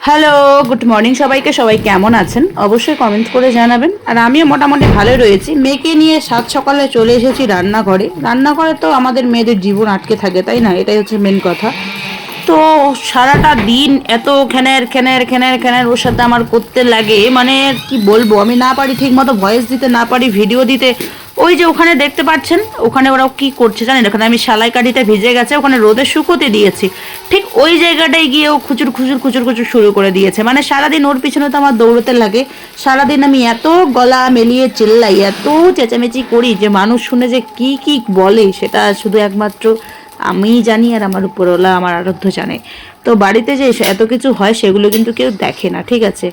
Hello, good morning সবাইকে। সবাই কেমন আছেন অবশ্যই কমেন্ট করে জানাবেন। আর আমিও মোটামুটি ভালোই রয়েছি। মেয়েকে নিয়ে সাত সকালে চলে এসেছি রান্নাঘরে। রান্নাঘরে তো আমাদের মেয়েদের জীবন আটকে থাকে, তাই না? এটাই হচ্ছে মেন কথা। তো সারাটা দিন এত খ্যানের খ্যানের খ্যানের খ্যানের ওর সাথে আমার করতে লাগে, মানে কি বলবো, আমি না পারি ঠিক মতো ভয়েস দিতে, না পারি ভিডিও দিতে। ওই যে ওখানে দেখতে পাচ্ছেন, ওখানে ওরা কি করছে জানেন? ওখানে আমি সালাই কাঠিতে ভিজে গেছে, ওখানে রোদে শুকোতে দিয়েছি। ঠিক ওই জায়গাটায় গিয়ে ও খুচুর খুচুর খুচুর খুচুর শুরু করে দিয়েছে। মানে সারাদিন ওর পিছনে তো আমার দৌড়তে লাগে। সারাদিন আমি এত গলা মেলিয়ে চিল্লাই, এত চেঁচামেচি করি যে মানুষ শুনে যে কি কি বলে সেটা শুধু একমাত্র আমিই জানি, আর আমার উপরওয়ালা, আমার আরাধ্য জানে। তো বাড়িতে যে এত কিছু হয় সেগুলো কিন্তু কেউ দেখে না, ঠিক আছে?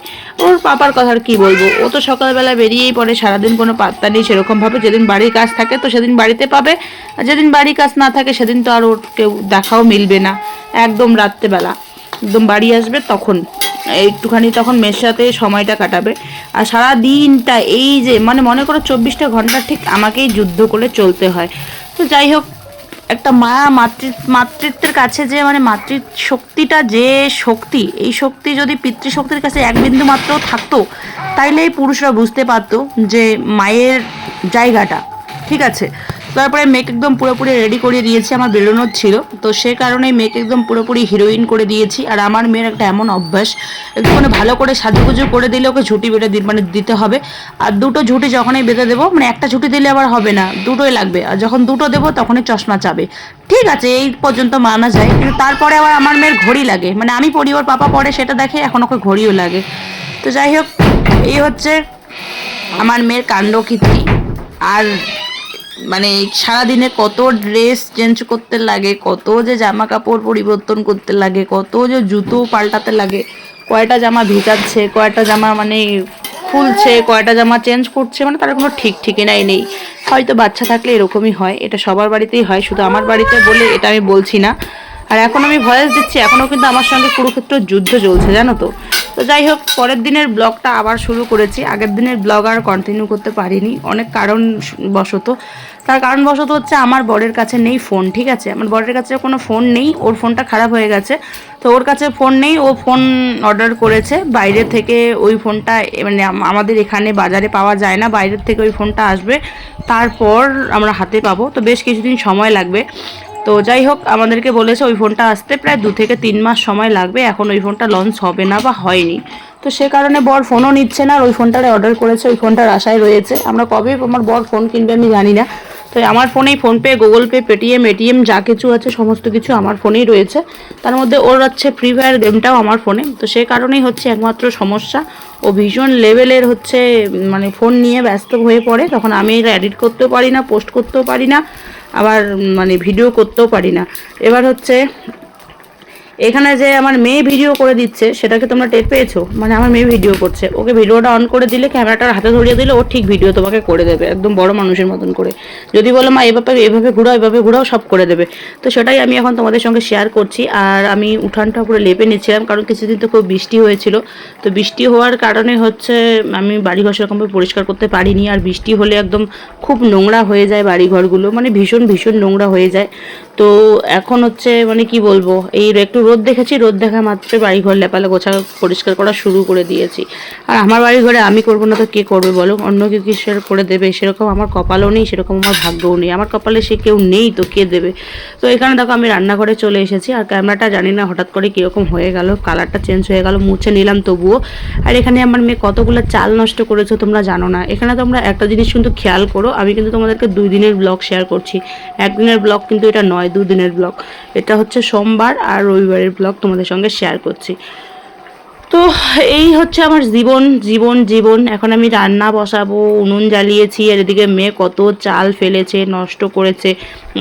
ওর পাপার কথা আর কি বলবো, ও তো সকালবেলা বেরিয়েই পড়ে, সারাদিন কোনো পাত্তা নেই সেরকমভাবে। যেদিন বাড়ির কাজ থাকে তো সেদিন বাড়িতে পাবে, আর যেদিন বাড়ির কাজ না থাকে সেদিন তো আর ওর কেউ দেখাও মিলবে না। একদম রাত্রেবেলা একদম বাড়ি আসবে, তখন একটুখানি তখন মেয়ের সাথে সময়টা কাটাবে। আর সারা দিনটা এই যে মানে মনে করো 24টা ঘন্টা ঠিক আমাকেই যুদ্ধ করে চলতে হয়। তো যাই হোক, একটা মা মাতৃত্বের কাছে যে মানে মাতৃশক্তিটা যে শক্তি, এই শক্তি যদি পিতৃশক্তির কাছে এক বিন্দু মাত্র থাকতো, তাইলে এই পুরুষরা বুঝতে পারতো যে মায়ের জায়গাটা, ঠিক আছে? তারপরে মেয়েকে একদম পুরোপুরি রেডি করে দিয়েছি, আমার বেরোনোর ছিল, তো সে কারণেই মেয়েকে একদম পুরোপুরি হিরোইন করে দিয়েছি। আর আমার মেয়ের একটা এমন অভ্যাস, একটুখানি ভালো করে সাজুগুজু করে দিলে ওকে ঝুঁটি বেঁধে মানে দিতে হবে। আর দুটো ঝুঁটি যখনই বেঁধে দেবো, মানে একটা ঝুঁটি দিলে আবার হবে না, দুটোই লাগবে। আর যখন দুটো দেবো তখনই চশমা চাবে, ঠিক আছে? এই পর্যন্ত মানা যায়, কিন্তু তারপরে আবার আমার মেয়ের ঘড়ি লাগে, মানে আমি পড়ি, ওর পাপা পড়ে, সেটা দেখে এখন ওকে ঘড়িও লাগে। তো যাই হোক, এই হচ্ছে আমার মেয়ের কাণ্ডকীর্তি। আর মানে সারাদিনে কত ড্রেস চেঞ্জ করতে লাগে, কত যে জামা কাপড় পরিবর্তন করতে লাগে, কত যে জুতো পাল্টাতে লাগে, কয়টা জামা ভিজাচ্ছে, কয়টা জামা মানে খুলছে, কয়টা জামা চেঞ্জ করছে, মানে তার কোনো ঠিক ঠিকানাই নেই। হয়তো বাচ্চা থাকলে এরকমই হয়, এটা সবার বাড়িতেই হয়, শুধু আমার বাড়িতে বলে এটা আমি বলছি না। আর এখন আমি ভয়েস দিচ্ছি, এখনও কিন্তু আমার সঙ্গে কুরুক্ষেত্র যুদ্ধ চলছে, জানো তো? তো যাই হোক, পরের দিনের ব্লগটা আবার শুরু করেছি। আগের দিনের ব্লগ আর কন্টিনিউ করতে পারিনি, অনেক কারণ বশত। তার কারণবশত হচ্ছে আমার বরের কাছে নেই ফোন, ঠিক আছে? আমার বরের কাছে কোনো ফোন নেই, ওর ফোনটা খারাপ হয়ে গেছে। তো ওর কাছে ফোন নেই, ও ফোন অর্ডার করেছে বাইরে থেকে। ওই ফোনটা মানে আমাদের এখানে বাজারে পাওয়া যায় না, বাইরের থেকে ওই ফোনটা আসবে, তারপর আমরা হাতে পাবো। তো বেশ কিছুদিন সময় লাগবে। তো যাই হোক, আমাদেরকে বলেছে ওই ফোনটা আসতে প্রায় 2 থেকে 3 মাস সময় লাগবে। এখন ওই ফোনটা লঞ্চ হবে না বা হয়নি, তো সে কারণে বর ফোনও নিচ্ছে না। আর ওই ফোনটারে অর্ডার করেছে, ওই ফোনটার আশায় রয়েছে। আমরা কবে আমার বর ফোন কিনবে আমি জানি না। তো আমার ফোনেই PhonePe, Google pay, Paytm, ATM যা কিছু আছে সমস্ত কিছু আমার ফোনেই রয়েছে। তার মধ্যে ওর হচ্ছে ফ্রি ফায়ার গেমটাও আমার ফোনে। তো সে কারণেই হচ্ছে একমাত্র সমস্যা, ও ভীষণ লেভেলের হচ্ছে মানে ফোন নিয়ে ব্যস্ত হয়ে পড়ে। তখন আমি এটা এডিট করতেও পারি না, পোস্ট করতেও পারি না, আবার মানে ভিডিও করতেও পারি না। এবার হচ্ছে এখানে যে আমার মেয়ে ভিডিও করে দিচ্ছে, সেটাকে তোমরা টের পেয়েছো? মানে আমার মেয়ে ভিডিও করছে, ওকে ভিডিওটা অন করে দিলে, ক্যামেরাটার হাতে ধরিয়ে দিলে, ও ঠিক ভিডিও তোমাকে করে দেবে একদম বড় মানুষের মতন করে। যদি বলো মা এভাবে ঘুরাও, এভাবে ঘুরাও, সব করে দেবে। তো সেটাই আমি এখন তোমাদের সঙ্গে শেয়ার করছি। আর আমি উঠানটা পুরো লেপে নিচ্ছিলাম, কারণ কিছুদিন তো খুব বৃষ্টি হয়েছিল। তো বৃষ্টি হওয়ার কারণে হচ্ছে আমি বাড়িঘর সেরকমভাবে পরিষ্কার করতে পারিনি। আর বৃষ্টি হলে একদম খুব নোংরা হয়ে যায় বাড়িঘরগুলো, মানে ভীষণ ভীষণ নোংরা হয়ে যায়। তো এখন হচ্ছে মানে কি বলবো, এই একটু রোদ দেখেছি, রোদ দেখা মাত্র বাড়িঘর লেপালে গোছা পরিষ্কার করা শুরু করে দিয়েছি। আর আমার বাড়িঘরে আমি করবো না তো কে করবে বলো? অন্য কেউ কি সে করে দেবে? সেরকম আমার কপালও নেই, সেরকম আমার ভাগ্যও নেই। আমার কপালে সে কেউ নেই, তো কে দেবে? তো এখানে দেখো আমি রান্নাঘরে চলে এসেছি। আর ক্যামেরাটা জানি না হঠাৎ করে কীরকম হয়ে গেল, কালারটা চেঞ্জ হয়ে গেল, মুছে নিলাম তবুও। আর এখানে আমার মেয়ে কতগুলো চাল নষ্ট করেছো তোমরা জানো না। এখানে তোমরা একটা জিনিস কিন্তু খেয়াল করো, আমি কিন্তু তোমাদেরকে 2 দিনের ব্লগ শেয়ার করছি, একদিনের ব্লগ কিন্তু এটা নয়, 2 দিনের ব্লগ। এটা হচ্ছে সোমবার আর রবিবারের ব্লগ তোমাদের সঙ্গে শেয়ার করছি। তো এই হচ্ছে আমার জীবন জীবন জীবন। এখন আমি রান্না বসাবো, উনুন জ্বালিয়েছি, আর এদিকে মেয়ে কত চাল ফেলেছে, নষ্ট করেছে।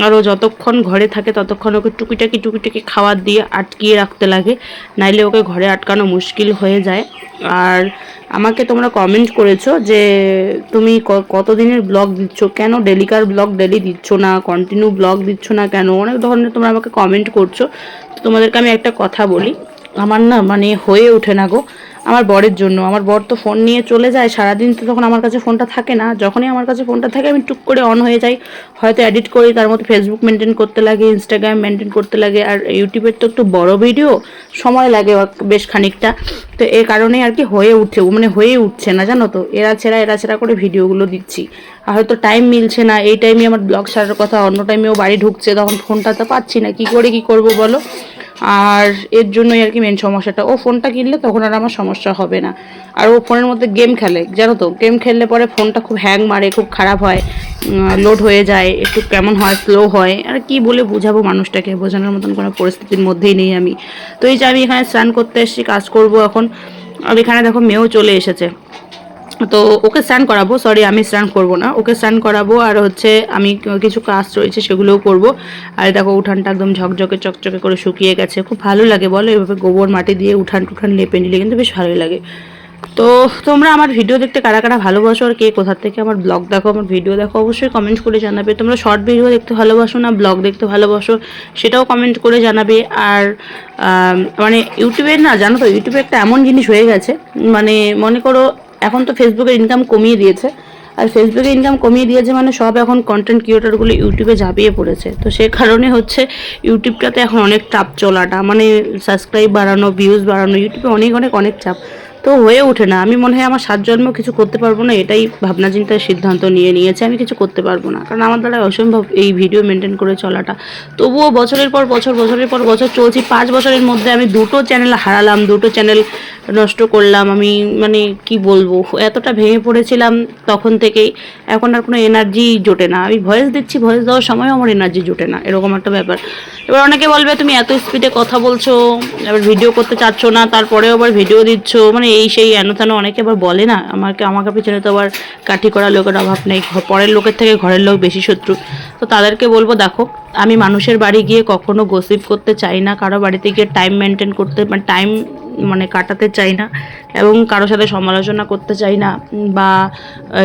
আরও যতক্ষণ ঘরে থাকে ততক্ষণ ওকে টুকিটাকি টুকিটাকি খাবার দিয়ে আটকিয়ে রাখতে লাগে, নাইলে ওকে ঘরে আটকানো মুশকিল হয়ে যায়। আর আমাকে তোমরা কমেন্ট করেছো যে তুমি কতদিনের ব্লগ দিচ্ছ, কেন ডেলিকার ব্লগ ডেলি দিচ্ছ না, কন্টিনিউ ব্লগ দিচ্ছ না কেন, অনেক ধরনের তোমরা আমাকে কমেন্ট করছো। তো তোমাদেরকে আমি একটা কথা বলি, আমার না মানে হয়ে ওঠে না গো। আমার বরের জন্য। আমার বর তো ফোন নিয়ে চলে যায় সারাদিন, তো তখন আমার কাছে ফোনটা থাকে না। যখনই আমার কাছে ফোনটা থাকে আমি টুক করে অন হয়ে যাই, হয়তো এডিট করি, তার মধ্যে ফেসবুক মেনটেন করতে লাগে, ইনস্টাগ্রাম মেনটেন করতে লাগে, আর ইউটিউবের তো একটু বড় ভিডিও, সময় লাগে বেশ খানিকটা। তো এই কারণেই আর কি হয়ে উঠছে না, জানো তো, এরা ছেড়া করে ভিডিওগুলো দিচ্ছি। আর হয়তো টাইম মিলছে না, এই টাইমে আমার ব্লগ ছাড়ার কথা, অন্য টাইমেও বাড়ি ঢুকছে, তখন ফোনটা তো পাচ্ছি না, কি করব বলো। আর এর জন্যই আর কি মেন সমস্যাটা। ও ফোনটা কিনলে তখন আর আমার সমস্যা হবে না। আর ও ফোনের মধ্যে গেম খেলে, জানো তো, গেম খেললে পরে ফোনটা খুব হ্যাং মারে, খুব খারাপ হয়, লোড হয়ে যায়, একটু কেমন হয়, স্লো হয়। আর কি বলে বোঝাবো মানুষটাকে, বোঝানোর মতন কোনো পরিস্থিতির মধ্যেই নেই আমি। তো এই যে আমি এখানে স্নান করতে এসেছি, কাজ করব এখন। আর এখানে দেখো মেয়েও চলে এসেছে, তো ওকে স্নান করাবো, সরি আমি স্নান করব না, ওকে স্নান করাবো। আর হচ্ছে আমি কিছু কাজ রয়েছে সেগুলোও করব। আর দেখো উঠানটা একদম ঝকঝকে চকচকে করে শুকিয়ে গেছে, খুব ভালো লাগে বলো এভাবে গোবর মাটি দিয়ে উঠান টুঠান লেপে নিলে, কিন্তু বেশ ভালোই লাগে। তো তোমরা আমার ভিডিও দেখতে কারা কারা ভালোবাসো, আর কে কোথা থেকে আমার ব্লগ দেখো, আমার ভিডিও দেখো, অবশ্যই কমেন্ট করে জানাবে। তোমরা শর্ট ভিডিও দেখতে ভালোবাসো না ব্লগ দেখতে ভালোবাসো, সেটাও কমেন্ট করে জানাবে। আর মানে ইউটিউবে না, জানো তো, ইউটিউবে একটা এমন জিনিস হয়ে গেছে, মানে মনে করো এখন তো ফেসবুকের ইনকাম কমিয়ে দিয়েছে। আর ফেসবুকে ইনকাম কমিয়ে দিয়েছে মানে সব এখন কন্টেন্ট ক্রিয়েটরগুলো ইউটিউবে ঝাঁপিয়ে পড়েছে। তো সে কারণে হচ্ছে ইউটিউবটাতে এখন অনেক চাপ চলাটা, মানে সাবস্ক্রাইব বাড়ানো, ভিউজ বাড়ানো, ইউটিউবে অনেক চাপ। তো হয়ে ওঠে না। আমি মনে হয় আমার 7 জন্মেও কিছু করতে পারবো না, এটাই ভাবনা চিন্তার সিদ্ধান্ত নিয়েছে। আমি কিছু করতে পারবো না, কারণ আমার দ্বারা অসম্ভব এই ভিডিও মেনটেন করে চলাটা। তবুও বছরের পর বছর চলছি। 5 বছরের মধ্যে আমি 2টো চ্যানেল হারালাম, 2টো চ্যানেল নষ্ট করলাম। আমি মানে কি বলবো, এতটা ভেঙে পড়েছিলাম তখন থেকেই। এখন আর কোনো এনার্জি জোটে না। আমি ভয়েস দিচ্ছি, ভয়েস দেওয়ার সময়ও আমার এনার্জি জোটে না, এরকম একটা ব্যাপার। এবার অনেকে বলবে তুমি এত স্পিডে কথা বলছো, এবার ভিডিও করতে চাচ্ছ না, তারপরেও আবার ভিডিও দিচ্ছ, মানে এই সেই এন তেন অনেকে আবার বলে না। আমাকে পিছনে তো আবার কাঠি করা লোকের অভাব নেই, পরের লোকের থেকে ঘরের লোক বেশি শত্রু। তো তাদেরকে বলবো, দেখো আমি মানুষের বাড়ি গিয়ে কখনো গসিপ করতে চাই না, কারো বাড়িতে গিয়ে টাইম মেনটেন করতে, মানে টাইম মানে কাটাতে চাই না, এবং কারোর সাথে সমালোচনা করতে চাই না, বা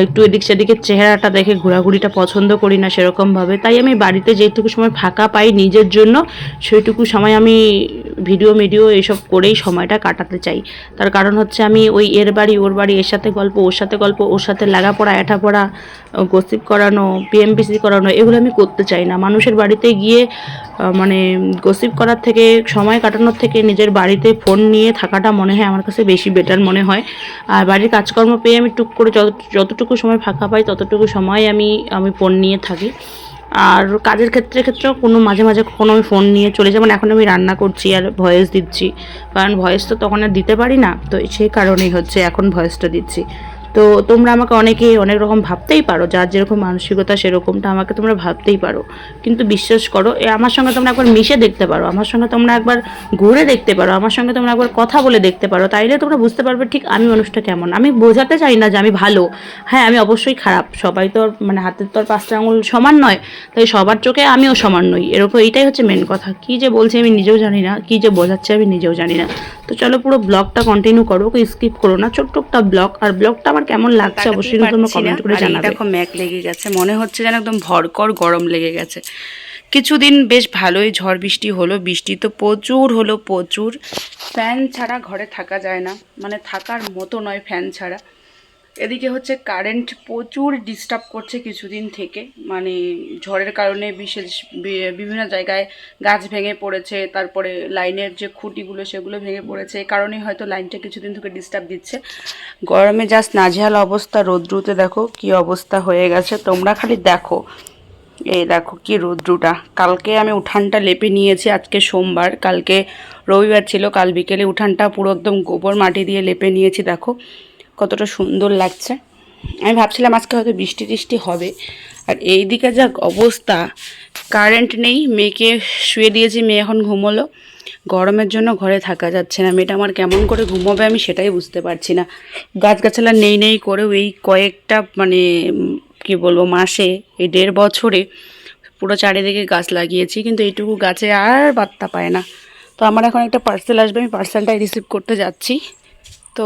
একটু এদিক সেদিকের চেহারাটা দেখে ঘোরাঘুরিটা পছন্দ করি না সেরকমভাবে। তাই আমি বাড়িতে যেটুকু সময় ফাঁকা পাই নিজের জন্য, সেইটুকু সময় আমি ভিডিও এইসব করেই সময়টা কাটাতে চাই। তার কারণ হচ্ছে আমি ওই এর বাড়ি ওর বাড়ি, এর সাথে গল্প ওর সাথে গল্প, ওর সাথে লাগাপড়া এঠাপড়া, গসিপ করানো, পিএমপিসি করানো, এগুলো আমি করতে চাই না। মানুষের বাড়িতে গিয়ে মানে গসিপ করার থেকে, সময় কাটানোর থেকে নিজের বাড়িতে ফোন নিয়ে থাকাটা মনে হয় আমার কাছে বেশি বেটার মনে হয়। আর বাড়ির কাজকর্ম পেয়ে আমি টুক করে যতটুকু সময় ফাঁকা পাই ততটুকু সময় আমি ফোন নিয়ে থাকি। আর কাজের ক্ষেত্রেও কোনো মাঝে কখনো আমি ফোন নিয়ে চলে যাই, মানে এখন আমি রান্না করছি আর ভয়েস দিচ্ছি, কারণ ভয়েস তো তখন আর দিতে পারি না, তো সেই কারণেই হচ্ছে এখন ভয়েসটা দিচ্ছি। তো তোমরা আমাকে অনেক রকম ভাবতেই পারো, যার যেরকম মানসিকতা সেরকমটা আমাকে তোমরা ভাবতেই পারো, কিন্তু বিশ্বাস করো আমার সঙ্গে তোমরা একবার মিশে দেখতে পারো, আমার সঙ্গে তোমরা একবার ঘুরে দেখতে পারো, আমার সঙ্গে তোমরা একবার কথা বলে দেখতে পারো, তাইলে তোমরা বুঝতে পারবে ঠিক আমি মানুষটা কেমন। আমি বোঝাতে চাই না যে আমি ভালো, হ্যাঁ আমি অবশ্যই খারাপ, সবাই তো মানে হাতের তো আর 5টা আঙুল সমান নয়, তাই সবার চোখে আমিও সমান নই, এরকম এইটাই হচ্ছে মেন কথা। কী যে বলছি আমি নিজেও জানি না, কী যে বোঝাচ্ছে আমি নিজেও জানি না। তো চলো পুরো ব্লগটা কন্টিনিউ করো, ওকে স্কিপ করো না, ছোট্ট একটা ব্লগ। আর ব্লগটা আমার কেমন লাগছে অবশ্যই তোমরা কমেন্ট করে জানাবে। দেখো মেঘ লেগে গেছে, মনে হচ্ছে যেন একদম ভরকর গরম লেগে গেছে। কিছুদিন বেশ ভালোই ঝড় বৃষ্টি হলো, বৃষ্টি তো প্রচুর হলো, প্রচুর। ফ্যান ছাড়া ঘরে থাকা যায় না, মানে থাকার মতো নয় ফ্যান ছাড়া। এদিকে হচ্ছে কারেন্ট প্রচুর ডিস্টার্ব করছে কিছুদিন থেকে, মানে ঝড়ের কারণে বিভিন্ন জায়গায় গাছ ভেঙে পড়েছে, তারপরে লাইনের যে খুঁটিগুলো সেগুলো ভেঙে পড়েছে, এই কারণেই হয়তো লাইনটা কিছুদিন থেকে ডিস্টার্ব দিচ্ছে। গরমে জাস্ট নাজেহাল অবস্থা, রৌদ্রুতে দেখো কি অবস্থা হয়ে গেছে, তোমরা খালি দেখো। এই দেখো কি রৌদ্রুটা। কালকে আমি উঠানটা লেপে নিয়েছি, আজকে সোমবার, কালকে রবিবার ছিল, কাল বিকেলে উঠানটা পুরো একদম গোবর মাটি দিয়ে লেপে নিয়েছি। দেখো কতটা সুন্দর লাগছে। আমি ভাবছিলাম আজকে হয়তো বৃষ্টি টিষ্টি হবে, আর এই দিকে যা অবস্থা, কারেন্ট নেই, মেয়েকে শুয়ে দিয়েছি, মেয়ে এখন ঘুমোলো। গরমের জন্য ঘরে থাকা যাচ্ছে না, মেয়েটা আমার কেমন করে ঘুমোবে আমি সেটাই বুঝতে পারছি না। গাছগাছালা নেই করেও এই কয়েকটা মানে কি বলবো মাসে, এই 1.5 বছরে পুরো চারিদিকে গাছ লাগিয়েছি, কিন্তু এইটুকু গাছে আর বাত্তা পায় না। তো আমার এখন একটা পার্সেল আসবে, আমি পার্সেলটাই রিসিভ করতে যাচ্ছি। তো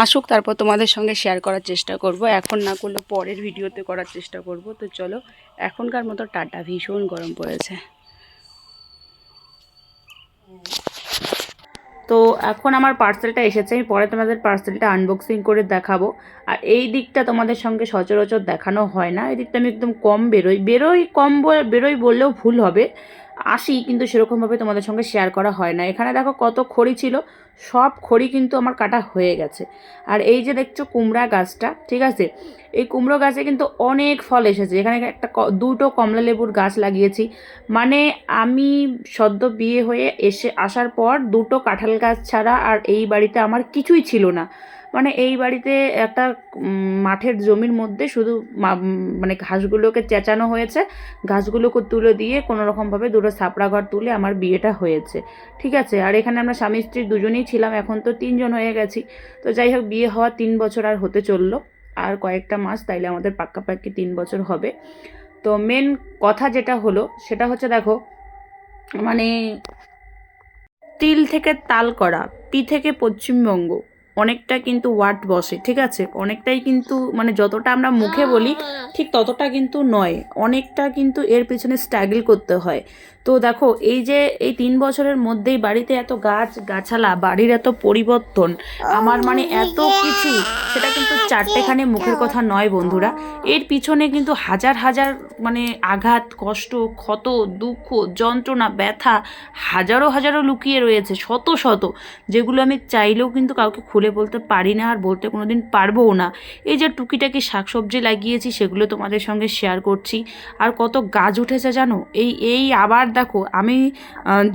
আসুক, তারপর তোমাদের সঙ্গে শেয়ার করার চেষ্টা করব, এখন না করলে পরের ভিডিওতে করার চেষ্টা করব। তো চলো এখনকার মতো টাটা, ভীষণ গরম পড়েছে। তো এখন আমার পার্সেলটা এসেছে, আমি পরে তোমাদের পার্সেলটা আনবক্সিং করে দেখাবো। আর এই দিকটা তোমাদের সঙ্গে সচরাচর দেখানো হয় না, এই দিকটা আমি একদম কম বেরোই বললেও ভুল হবে, আসি কিন্তু সেরকমভাবে তোমাদের সঙ্গে শেয়ার করা হয় না। এখানে দেখো কত খড়ি ছিল, সব খড়ি কিন্তু আমার কাটা হয়ে গেছে। আর এই যে দেখছো কুমড়া গাছটা, ঠিক আছে, এই কুমড়ো গাছে কিন্তু অনেক ফল এসেছে। এখানে একটা দুটো কমলা লেবুর গাছ লাগিয়েছি, মানে আমি সদ্য বিয়ে হয়ে আসার পর দুটো কাঁঠাল গাছ ছাড়া আর এই বাড়িতে আমার কিছুই ছিল না। মানে এই বাড়িতে একটা মাঠের জমির মধ্যে শুধু মানে ঘাসগুলোকে চেঁচানো হয়েছে, ঘাসগুলোকে তুলে দিয়ে কোনো রকমভাবে দুটো ছাপড়া ঘর তুলে আমার বিয়েটা হয়েছে, ঠিক আছে। আর এখানে আমরা স্বামী স্ত্রী দুজনেই ছিলাম, এখন তো 3জন হয়ে গেছি। তো যাই হোক, বিয়ে হওয়া 3 বছর আর হতে চললো, আর কয়েকটা মাস, তাইলে আমাদের পাক্কাপাক্কি 3 বছর হবে। তো মেন কথা যেটা হলো সেটা হচ্ছে, দেখো মানে তিল থেকে তাল করা, পি থেকে পশ্চিমবঙ্গ, অনেকটা কিন্তু ওয়ার্ড বসে, ঠিক আছে। অনেকটাই কিন্তু মানে যতটা আমরা মুখে বলি ঠিক ততটা কিন্তু নয়, অনেকটা কিন্তু এর পিছনে স্ট্রাগল করতে হয়। তো দেখো এই যে এই 3 বছরের মধ্যেই বাড়িতে এত গাছালা, বাড়ির এত পরিবর্তন, আমার মানে এত কিছু, সেটা কিন্তু চারটেখানে মুখের কথা নয় বন্ধুরা। এর পিছনে কিন্তু হাজার হাজার মানে আঘাত, কষ্ট, ক্ষত, দুঃখ, যন্ত্রণা, ব্যথা হাজারো হাজারো লুকিয়ে রয়েছে, শত শত, যেগুলো আমি চাইলেও কিন্তু কাউকে খুলে বলতে পারি না, আর বলতে কোনো দিন পারবও না। এই যে টুকিটাকি শাকসবজি লাগিয়েছি সেগুলো তোমাদের সঙ্গে শেয়ার করছি। আর কত গাছ উঠেছে জানো, এই আবার দেখো আমি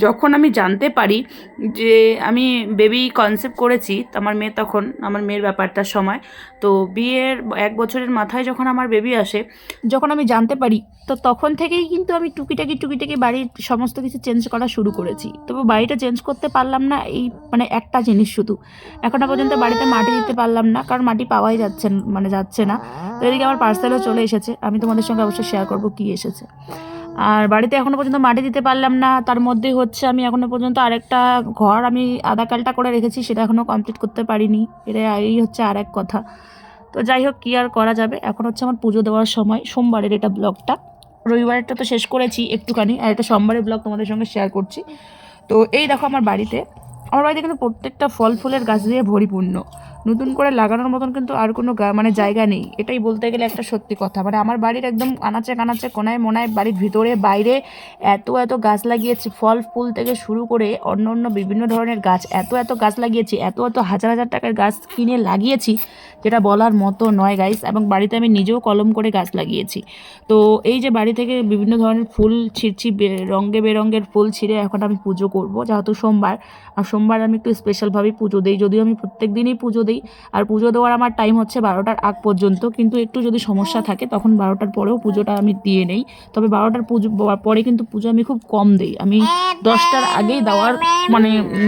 যখন আমি জানতে পারি যে আমি বেবি কনসেপ্ট করেছি, আমার মেয়ে তখন, আমার মেয়ের ব্যাপারটার সময়, তো বিয়ের 1 বছরের মাথায় যখন আমার বেবি আসে, যখন আমি জানতে পারি, তো তখন থেকেই কিন্তু আমি টুকিটাকি বাড়ির সমস্ত কিছু চেঞ্জ করা শুরু করেছি। তবে বাড়িটা চেঞ্জ করতে পারলাম না, এই মানে একটা জিনিস শুধু, এখনো পর্যন্ত বাড়িতে মাটি দিতে পারলাম না, কারণ মাটি পাওয়াই যাচ্ছে না। তো এদিকে আমার পার্সেলও চলে এসেছে, আমি তোমাদের সঙ্গে অবশ্যই শেয়ার করবো কী এসেছে। আর বাড়িতে এখনও পর্যন্ত মাটি দিতে পারলাম না, তার মধ্যে হচ্ছে আমি এখনও পর্যন্ত আরেকটা ঘর আমি আধা কালটা করে রেখেছি, সেটা এখনও কমপ্লিট করতে পারিনি, এই হচ্ছে আর এক কথা। তো যাই হোক, কী আর করা যাবে, এখন হচ্ছে আমার পুজো দেওয়ার সময়। সোমবারের এটা ব্লগটা, রবিবারেরটা তো শেষ করেছি একটুখানি, আর একটা সোমবারের ব্লগ তোমাদের সঙ্গে শেয়ার করছি। তো এই দেখো আমার বাড়িতে কিন্তু প্রত্যেকটা ফল ফুলের গাছ দিয়ে পরিপূর্ণ, নতুন করে লাগানোর মতন কিন্তু আর কোনো মানে জায়গা নেই, এটাই বলতে গেলে একটা সত্যি কথা। মানে আমার বাড়ির একদম আনাচে কানাচে কোনায় মোনায়, বাড়ির ভিতরে বাইরে এত গাছ লাগিয়েছি, ফল ফুল থেকে শুরু করে অন্য বিভিন্ন ধরনের গাছ, এত গাছ লাগিয়েছি, এত হাজার হাজার টাকার গাছ কিনে লাগিয়েছি, যেটা বলার মতো নয় গাইস। এবং বাড়িতে আমি নিজেও কলম করে গাছ লাগিয়েছি। তো এই যে বাড়ি থেকে বিভিন্ন ধরনের ফুল ছিঁড়ছি, রঙে বেরঙের ফুল ছিঁড়ে এখন আমি পুজো করব, যেহেতু সোমবার, আর সোমবার আমি একটু স্পেশালভাবেই পুজো দিই, যদিও আমি প্রত্যেক দিনই পুজো দিই। আর পুজো দেওয়ার আমার টাইম হচ্ছে 12টার আগ পর্যন্ত, কিন্তু একটু যদি সমস্যা থাকে তখন 12টার পরেও পুজোটা আমি দিয়ে নেই। তবে 12টার পুজো পরে কিন্তু পুজো আমি খুব কম দিই, আমি 10টার আগেই দেওয়ার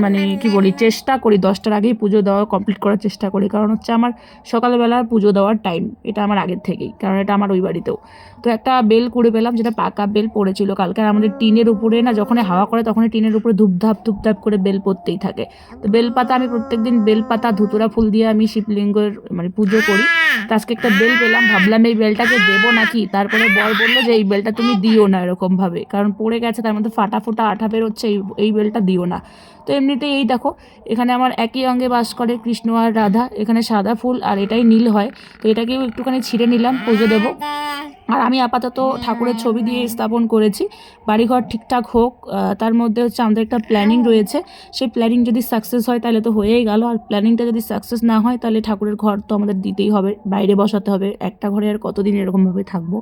মানে কি বলি, চেষ্টা করি 10টার আগেই পুজো দেওয়া কমপ্লিট করার চেষ্টা করি, কারণ হচ্ছে আমার সকালবেলা পুজো দেওয়ার টাইম, এটা আমার আগের থেকেই, কারণ এটা আমার ওই বাড়িতেও। তো একটা বেল কুড়ে পেলাম, যেটা পাকা বেল পড়েছিল কালকে, আর আমাদের টিনের উপরে না যখন হাওয়া করে তখন টিনের উপরে ধূপধাপ করে বেল পড়তেই থাকে। তো বেলপাতা আমি প্রত্যেকদিন বেলপাতা ধুতুরা ফুল দিয়ে আমি শিবলিঙ্গের মানে পুজো করি। তো আজকে একটা বেল পেলাম, ভাবলাম এই বেলটাকে দেবো নাকি, তারপরে বর বললো যে এই বেলটা তুমি দিও না এরকমভাবে, কারণ পড়ে গেছে, তার মধ্যে ফাটা আঠা বেরোচ্ছে, এই বেলটা দিও না। তো এমনিতেই এই দেখো এখানে আমার একই অঙ্গে বাস করে কৃষ্ণ আর রাধা, এখানে সাদা ফুল আর এটাই নীল হয়, তো এটাকেও একটুখানি ছিঁড়ে নিলাম, পুজো দেবো। আর আমি আপাতত ঠাকুরের ছবি দিয়ে স্থাপন করেছি, বাড়িঘর ঠিকঠাক হোক, তার মধ্যে হচ্ছে আমাদের একটা প্ল্যানিং রয়েছে, সেই প্ল্যানিং যদি সাকসেস হয় তাহলে তো হয়েই গেল, আর প্ল্যানিংটা যদি সাকসেস না হয় তাহলে ঠাকুরের ঘর তো আমাদের দিতেই হবে, বাইরে বসাতে হবে, একটা ঘরে আর কতদিন এরকমভাবে থাকবো।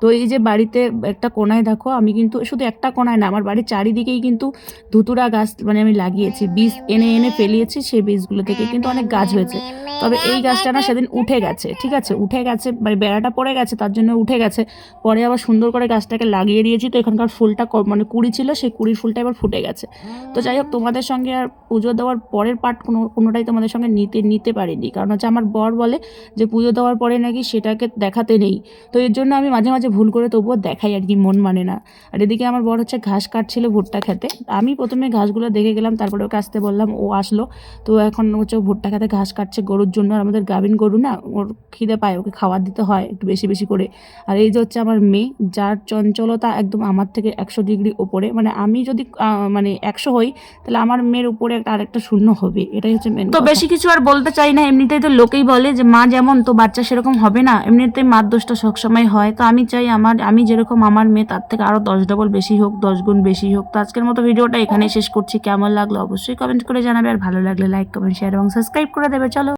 তো এই যে বাড়িতে একটা কোনায় দেখো, আমি কিন্তু শুধু একটা কোনায় না, আমার বাড়ির চারিদিকেই কিন্তু ধুতুরা গাছ মানে আমি লাগিয়েছি, বীজ এনে ফেলিয়েছি, সেই বীজগুলো থেকে কিন্তু অনেক গাছ হয়েছে। তবে এই গাছটা না সেদিন উঠে গেছে, ঠিক আছে, উঠে গেছে মানে বেড়াটা পড়ে গেছে, তার জন্য উঠে গেছে। পরে আবার সুন্দর করে গাছটাকে লাগিয়ে দিয়েছি, তো এখানকার ফুলটা মানে কুড়ি ছিল, সেই কুড়ির ফুলটা এবার ফুটে গেছে। তো যাই হোক, তোমাদের সঙ্গে আর পুজো দেওয়ার পরের পার্ট কোনোটাই তোমাদের সঙ্গে নিতে পারিনি, কারণ হচ্ছে আমার বর বলে যে পুজো দেওয়ার পরে নাকি সেটাকে দেখাতে নেই, তো এর জন্য আমি মাঝে মাঝে ভুল করে তবুও দেখাই আর কি, মন মানে না। আর এদিকে আমার বর হচ্ছে ঘাস কাটছিল ভুট্টা খেতে, আমি প্রথমে ঘাসগুলো দেখে গেলাম, তারপরে ওকে আসতে বললাম, ও আসলো। তো এখন হচ্ছে ভুট্টা খেতে ঘাস কাটছে গরুর জন্য, আর আমাদের গাভিন গরু না, ওর খিদে পায়, ওকে খাবার দিতে হয় একটু বেশি করে। আর এই যে হচ্ছে আমার মেয়ে, যার চঞ্চলতা একদম আমার থেকে 100 ডিগ্রি ওপরে। মানে আমি যদি মানে 100 হই, তাহলে আমার মেয়ের উপরে আরেকটা শূন্য হবে, এটাই হচ্ছে মেন। তো বেশি কিছু আর বলতে চাই না, এমনিতেই তো লোকেই বলে যে মা যেমন তো বাচ্চা সেরকম হবে না, এমনিতেই মার দোষটা সবসময় হয়। তো আমি চাই আমি যেরকম আমার মেয়ে তার থেকে আরও 10 ডবল বেশি হোক, 10 গুণ বেশি হোক। তো আজকের মতো ভিডিওটা এখানেই শেষ করছি। কেমন লাগলো অবশ্যই কমেন্ট করে জানাবে, আর ভালো লাগলে লাইক কমেন্ট শেয়ার এবং সাবস্ক্রাইব করে দেবে। চলো।